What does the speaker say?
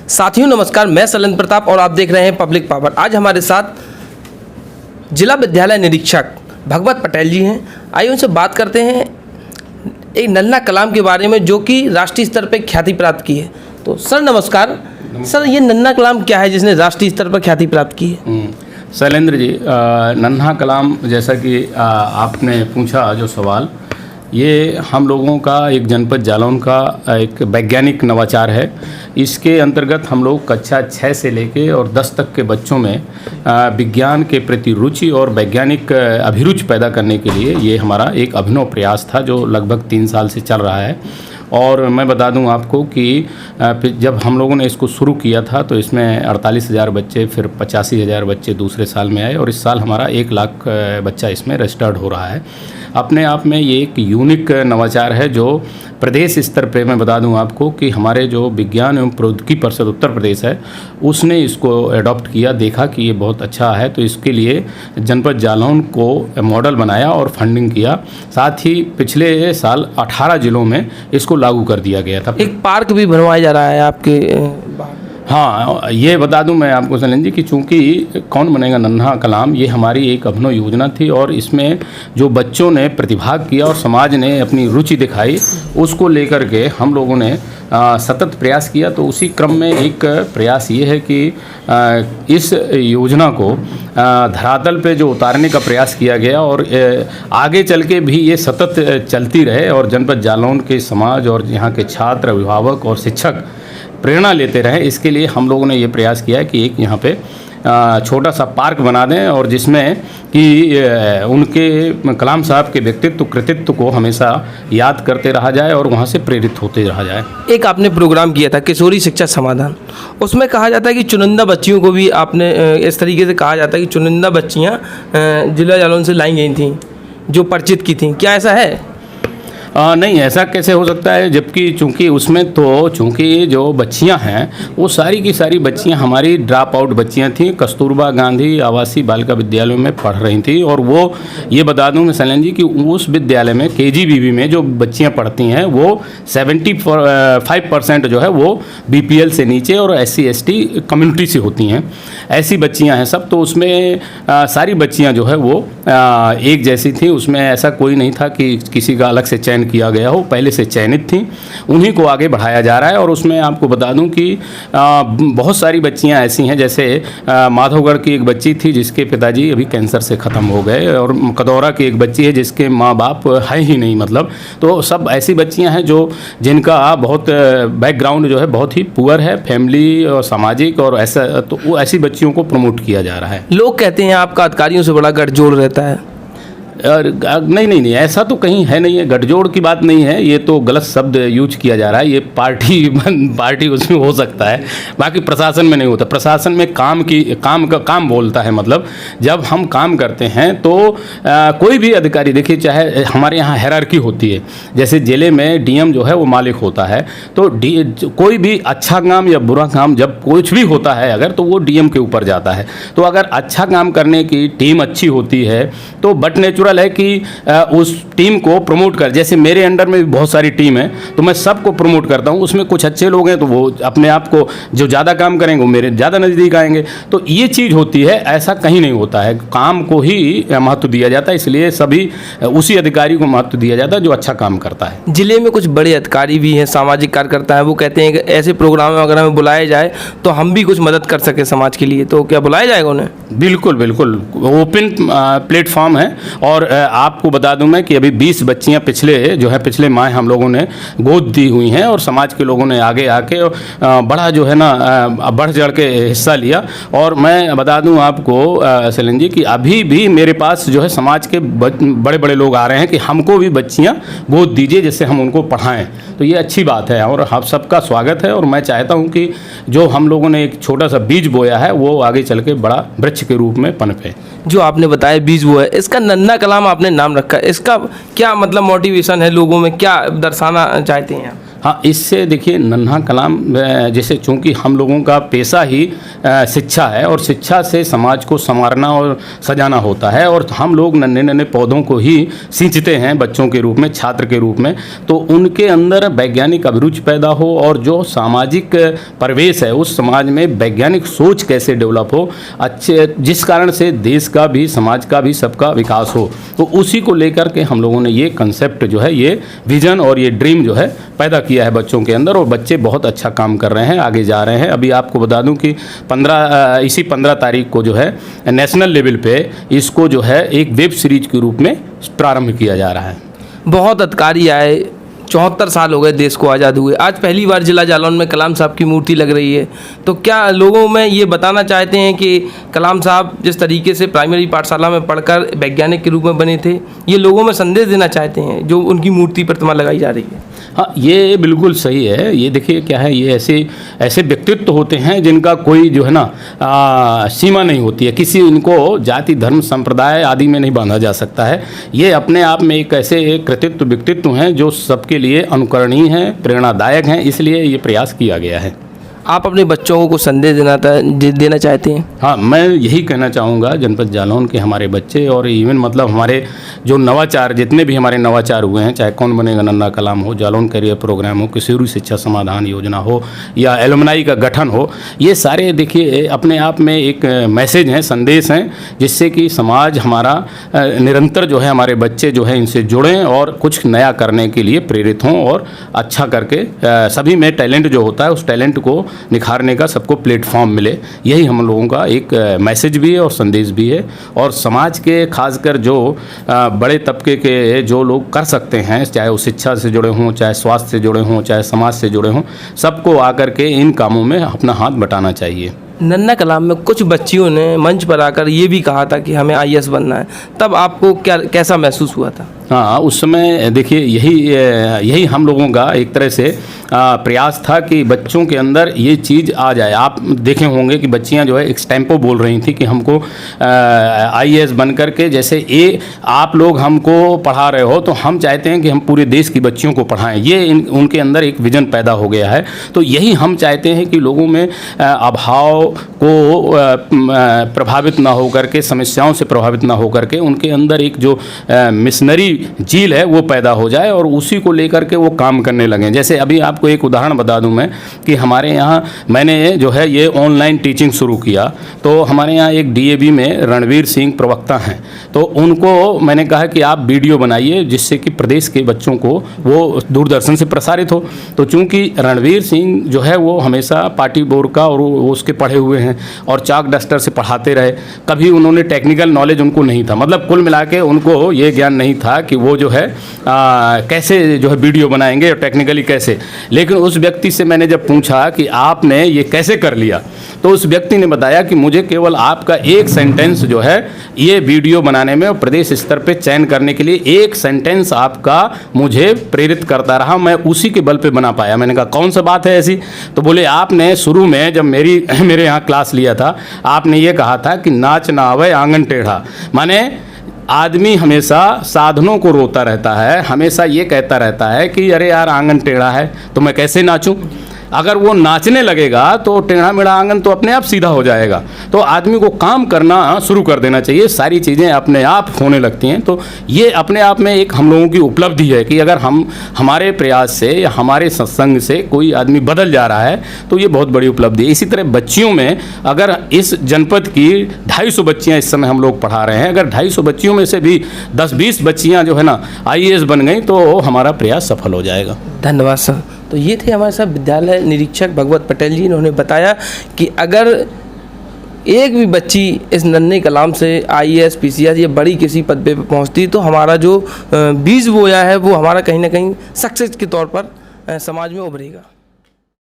साथियों नमस्कार, मैं शैलेंद्र प्रताप और आप देख रहे हैं पब्लिक पावर। आज हमारे साथ जिला विद्यालय निरीक्षक भगवत पटेल जी हैं। आइए उनसे बात करते हैं एक नन्हा कलाम के बारे में जो कि राष्ट्रीय स्तर पर ख्याति प्राप्त की है। तो सर नमस्कार। सर ये नन्हा कलाम क्या है जिसने राष्ट्रीय स्तर पर ख्याति प्राप्त की है? शैलेंद्र जी, नन्हा कलाम जैसा कि आपने पूछा जो सवाल, ये हम लोगों का एक जनपद जालौन का एक वैज्ञानिक नवाचार है। इसके अंतर्गत हम लोग कक्षा 6 से लेके और 10 तक के बच्चों में विज्ञान के प्रति रुचि और वैज्ञानिक अभिरुचि पैदा करने के लिए ये हमारा एक अभिनव प्रयास था जो लगभग 3 साल से चल रहा है। और मैं बता दूं आपको कि जब हम लोगों ने इसको शुरू किया था तो इसमें 48,000 बच्चे, फिर 85,000 बच्चे दूसरे साल में आए और इस साल हमारा 1 लाख बच्चा इसमें रजिस्टर्ड हो रहा है। अपने आप में ये एक यूनिक नवाचार है जो प्रदेश स्तर पे मैं बता दूं आपको कि हमारे जो विज्ञान एवं प्रौद्योगिकी परिषद उत्तर प्रदेश है उसने इसको अडॉप्ट किया, देखा कि ये बहुत अच्छा है तो इसके लिए जनपद जालौन को मॉडल बनाया और फंडिंग किया। साथ ही पिछले साल 18 जिलों में इसको लागू कर दिया गया था। एक पार्क भी बनवाया जा रहा है आपके। हाँ, ये बता दूं मैं आपको शैलेंद्र जी कि चूँकि कौन बनेगा नन्हा कलाम ये हमारी एक अभिनव योजना थी और इसमें जो बच्चों ने प्रतिभाग किया और समाज ने अपनी रुचि दिखाई उसको लेकर के हम लोगों ने सतत प्रयास किया। तो उसी क्रम में एक प्रयास ये है कि इस योजना को धरातल पे जो उतारने का प्रयास किया गया और आगे चल के भी ये सतत चलती रहे और जनपद जालौन के समाज और यहाँ के छात्र, अभिभावक और शिक्षक प्रेरणा लेते रहे। इसके लिए हम लोगों ने ये प्रयास किया है कि एक यहाँ पे छोटा सा पार्क बना दें और जिसमें कि उनके कलाम साहब के व्यक्तित्व कृतित्व को हमेशा याद करते रहा जाए और वहाँ से प्रेरित होते रहा जाए। एक आपने प्रोग्राम किया था किशोरी शिक्षा समाधान, उसमें कहा जाता है कि चुनिंदा बच्चियों को भी आपने इस तरीके से कहा जाता है कि चुनिंदा बच्चियाँ जिला जालौन से लाई गई थीं जो परिचित की थीं, क्या ऐसा है? नहीं, ऐसा कैसे हो सकता है जबकि चूँकि उसमें तो चूँकि जो बच्चियां हैं वो सारी की सारी बच्चियां हमारी ड्रॉप आउट बच्चियां थीं, कस्तूरबा गांधी आवासीय बालिका विद्यालयों में पढ़ रही थी। और वो ये बता दूं मैं शैलेंद्र जी कि उस विद्यालय में KGBB में जो बच्चियां पढ़ती हैं वो 75% जो है वो BPL से नीचे और SC ST कम्युनिटी से होती हैं, ऐसी बच्चियाँ हैं सब। तो उसमें सारी बच्चियाँ जो है वो एक जैसी थी, उसमें ऐसा कोई नहीं था कि किसी का अलग से चयन किया गया हो, पहले से चयनित थी, उन्हीं को आगे बढ़ाया जा रहा है। और उसमें आपको बता दूं कि बहुत सारी बच्चियां ऐसी हैं, जैसे माधवगढ़ की एक बच्ची थी जिसके पिताजी अभी कैंसर से ख़त्म हो गए और कदौरा की एक बच्ची है जिसके माँ बाप है ही नहीं, मतलब तो सब ऐसी बच्चियां हैं जो जिनका बहुत बैकग्राउंड जो है बहुत ही पुअर है, फैमिली और सामाजिक, और ऐसा तो वो ऐसी बच्चियों को प्रमोट किया जा रहा है। लोग कहते हैं आपका अधिकारियों से बड़ा गठजोड़ रहता है। नहीं, ऐसा तो कहीं है नहीं है, गठजोड़ की बात नहीं है, ये तो गलत शब्द यूज किया जा रहा है। ये पार्टी उसमें हो सकता है, बाकी प्रशासन में नहीं होता। प्रशासन में काम बोलता है, मतलब जब हम काम करते हैं तो कोई भी अधिकारी, देखिए चाहे हमारे यहाँ हायरार्की होती है, जैसे जिले में DM जो है वो मालिक होता है, तो कोई भी अच्छा काम या बुरा काम जब कुछ भी होता है अगर, तो वो DM के ऊपर जाता है। तो अगर अच्छा काम करने की टीम अच्छी होती है तो बट नेचुरल है कि उस टीम को प्रमोट कर, जैसे मेरे अंडर में भी बहुत सारी टीम है तो मैं सबको प्रमोट करता हूं, उसमें कुछ अच्छे लोग हैं तो वो अपने आप को जो ज़्यादा काम करेंगे वो मेरे ज़्यादा नज़दीक आएंगे। तो ये चीज़ होती है, ऐसा कहीं नहीं होता है, काम को ही महत्व दिया जाता है, इसलिए सभी उसी अधिकारी को महत्व दिया जाता है जो अच्छा काम करता है। जिले में कुछ बड़े अधिकारी भी हैं, सामाजिक कार्यकर्ता हैं, वो कहते हैं कि ऐसे प्रोग्राम अगर हमें बुलाया जाए तो हम भी कुछ मदद कर सके समाज के लिए, तो क्या बुलाया जाएगा उन्हें? बिल्कुल ओपन प्लेटफॉर्म है। और आपको बता दूं मैं कि अभी 20 बच्चियां पिछले माह हम लोगों ने गोद दी हुई हैं और समाज के लोगों ने आगे आके बड़ा जो है ना बढ़ चढ़ के हिस्सा लिया। और मैं बता दूं आपको शैलेंद्र जी कि अभी भी मेरे पास जो है समाज के बड़े बड़े लोग आ रहे हैं कि हमको भी बच्चियां गोद दीजिए जिससे हम उनको पढ़ाएं। तो ये अच्छी बात है और हम सबका स्वागत है और मैं चाहता हूँ कि जो हम लोगों ने एक छोटा सा बीज बोया है वो आगे चल के बड़ा वृक्ष के रूप में पनपे। जो आपने बताया बीज वो है, इसका नन्हा कलाम आपने नाम रखा है, इसका क्या मतलब मोटिवेशन है, लोगों में क्या दर्शाना चाहते हैं आप? हाँ, इससे देखिए नन्हा कलाम जैसे चूँकि हम लोगों का पेशा ही शिक्षा है और शिक्षा से समाज को संवारना और सजाना होता है, और हम लोग नन्हे नन्हे पौधों को ही सींचते हैं बच्चों के रूप में, छात्र के रूप में। तो उनके अंदर वैज्ञानिक अभिरुचि पैदा हो और जो सामाजिक परिवेश है उस समाज में वैज्ञानिक सोच कैसे डेवलप हो, अच्छे जिस कारण से देश का भी समाज का भी सबका विकास हो, तो उसी को लेकर के हम लोगों ने ये कंसेप्ट जो है, ये विजन और ये ड्रीम जो है पैदा किया है बच्चों के अंदर, और बच्चे बहुत अच्छा काम कर रहे हैं, आगे जा रहे हैं। अभी आपको बता दूं कि इसी 15 तारीख को जो है नेशनल लेवल पे इसको जो है एक वेब सीरीज के रूप में प्रारंभ किया जा रहा है। बहुत अधिकारी आए, 74 साल हो गए देश को आज़ाद हुए, आज पहली बार जिला जालौन में कलाम साहब की मूर्ति लग रही है। तो क्या लोगों में ये बताना चाहते हैं कि कलाम साहब जिस तरीके से प्राइमरी पाठशाला में पढ़कर वैज्ञानिक के रूप में बने थे, ये लोगों में संदेश देना चाहते हैं जो उनकी मूर्ति प्रतिमा लगाई जा रही है? हाँ, ये बिल्कुल सही है। ये देखिए क्या है, ये ऐसे व्यक्तित्व होते हैं जिनका कोई जो है ना सीमा नहीं होती है, किसी इनको जाति धर्म संप्रदाय आदि में नहीं बांधा जा सकता है। ये अपने आप में एक ऐसे कृतित्व व्यक्तित्व हैं जो सबके लिए अनुकरणीय हैं, प्रेरणादायक हैं, इसलिए ये प्रयास किया गया है। आप अपने बच्चों को संदेश देना चाहते हैं? हाँ, मैं यही कहना चाहूँगा जनपद जालौन के हमारे बच्चे और इवन मतलब हमारे जो नवाचार, जितने भी हमारे नवाचार हुए हैं, चाहे कौन बनेगा नन्हा कलाम हो, जालौन करियर प्रोग्राम हो, किशोरी शिक्षा समाधान योजना हो या एलुमनाई का गठन हो, ये सारे देखिए अपने आप में एक मैसेज हैं, संदेश हैं, जिससे कि समाज हमारा निरंतर जो है, हमारे बच्चे जो है इनसे जुड़ें और कुछ नया करने के लिए प्रेरित हों और अच्छा करके सभी में टैलेंट जो होता है उस टैलेंट को निखारने का सबको प्लेटफॉर्म मिले। यही हम लोगों का एक मैसेज भी है और संदेश भी है। और समाज के खासकर जो बड़े तबके के जो लोग कर सकते हैं, चाहे वो शिक्षा से जुड़े हों, चाहे स्वास्थ्य से जुड़े हों, चाहे समाज से जुड़े हों, सबको आकर के इन कामों में अपना हाथ बटाना चाहिए। नन्हा कलाम में कुछ बच्चियों ने मंच पर आकर ये भी कहा था कि हमें IAS बनना है, तब आपको कैसा महसूस हुआ था? हाँ, उस समय देखिए यही हम लोगों का एक तरह से प्रयास था कि बच्चों के अंदर ये चीज़ आ जाए। आप देखे होंगे कि बच्चियां जो है एक्सटेम्पो बोल रही थी कि हमको IAS बन कर के, जैसे ये आप लोग हमको पढ़ा रहे हो तो हम चाहते हैं कि हम पूरे देश की बच्चियों को पढ़ाएं। ये उनके अंदर एक विजन पैदा हो गया है। तो यही हम चाहते हैं कि लोगों में अभाव को प्रभावित ना हो करके, समस्याओं से प्रभावित ना हो करके उनके अंदर एक जो मिशनरी झील है वो पैदा हो जाए और उसी को लेकर के वो काम करने लगें। जैसे अभी आपको एक उदाहरण बता दूं मैं कि हमारे यहाँ मैंने जो है ये ऑनलाइन टीचिंग शुरू किया, तो हमारे यहाँ एक DAV में रणवीर सिंह प्रवक्ता हैं, तो उनको मैंने कहा कि आप वीडियो बनाइए जिससे कि प्रदेश के बच्चों को वो दूरदर्शन से प्रसारित हो। तो चूँकि रणवीर सिंह जो है वो हमेशा पार्टी बोर्ड का और वो उसके पढ़े हुए हैं और चाक डस्टर से पढ़ाते रहे, कभी उन्होंने टेक्निकल नॉलेज उनको नहीं था, मतलब कुल मिला के उनको ये ज्ञान नहीं था कि वो जो है कैसे जो है वीडियो बनाएंगे और टेक्निकली कैसे। लेकिन उस व्यक्ति से मैंने जब पूछा कि आपने ये कैसे कर लिया, तो उस व्यक्ति ने बताया कि मुझे केवल आपका एक सेंटेंस जो है ये वीडियो बनाने में और प्रदेश स्तर पे चयन करने के लिए एक सेंटेंस आपका मुझे प्रेरित करता रहा, मैं उसी के बल पे बना पाया। मैंने कहा कौन सा बात है ऐसी? तो बोले आपने शुरू में जब मेरे यहाँ क्लास लिया था, आपने ये कहा था कि नाच ना आवे आंगन टेढ़ा। माने आदमी हमेशा साधनों को रोता रहता है, हमेशा ये कहता रहता है कि अरे यार आंगन टेढ़ा है तो मैं कैसे नाचूं। अगर वो नाचने लगेगा तो टेढ़ा मेढ़ा आंगन तो अपने आप सीधा हो जाएगा। तो आदमी को काम करना शुरू कर देना चाहिए, सारी चीज़ें अपने आप होने लगती हैं। तो ये अपने आप में एक हम लोगों की उपलब्धि है कि अगर हम हमारे प्रयास से या हमारे सत्संग से कोई आदमी बदल जा रहा है तो ये बहुत बड़ी उपलब्धि है। इसी तरह बच्चियों में अगर इस जनपद की 250 बच्चियाँ इस समय हम लोग पढ़ा रहे हैं, अगर 250 बच्चियों में से भी 10-20 बच्चियाँ जो है ना IAS बन गई तो हमारा प्रयास सफल हो जाएगा। धन्यवाद सर। तो ये थे हमारे साथ विद्यालय निरीक्षक भगवत पटेल जी। इन्होंने बताया कि अगर एक भी बच्ची इस नन्हे कलाम से IAS PCS या बड़ी किसी पद पे पहुंचती तो हमारा जो बीज बोया है वो हमारा कहीं ना कहीं सक्सेस के तौर पर समाज में उभरेगा।